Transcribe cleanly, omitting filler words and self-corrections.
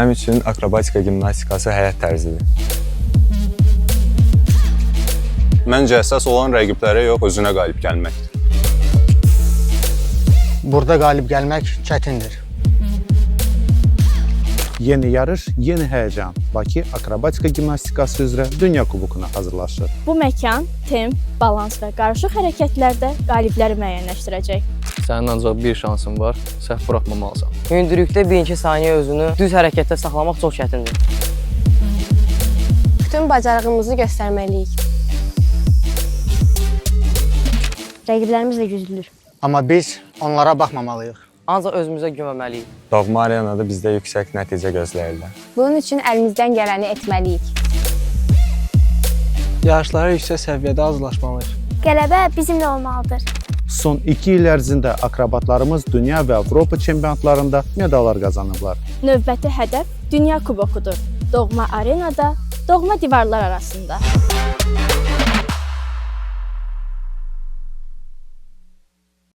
Mənim üçün akrobatika gimnastikası həyat tərzidir. Məncə əsas olan rəqiblərə yox, özünə qalib gəlməkdir. Burada qalib gəlmək çətindir. Yeni yarış, yeni həyəcan. Bakı akrobatika gimnastikası üzrə Dünya Kubokuna hazırlaşır. Bu məkan temp, balans və qarışıq hərəkətlərdə qalibləri müəyyənləşdirəcək. Sənin ancaq bir şansın var, səhv buraxmamalısan. Hündürlükdə birinci saniyə özünü düz hərəkətdə saxlamaq çox çətindir. Bütün bacarığımızı göstərməliyik. Rəqiblərimiz də güclüdür. Amma biz onlara baxmamalıyıq. Ancaq özümüzə güvənməliyik. Doğma arenada bizdə yüksək nəticə gözləyirlər. Bunun üçün əlimizdən gələni etməliyik. Yarışlara yüksək səviyyədə hazırlaşmalıyıq. Qələbə bizimlə olmalıdır. Son 2 il ərzində akrobatlarımız dünya və Avropa çempionatlarında medallar qazanıblar. Növbəti hədəf Dünya Kubokudur. Doğma arenada, doğma divarlar arasında.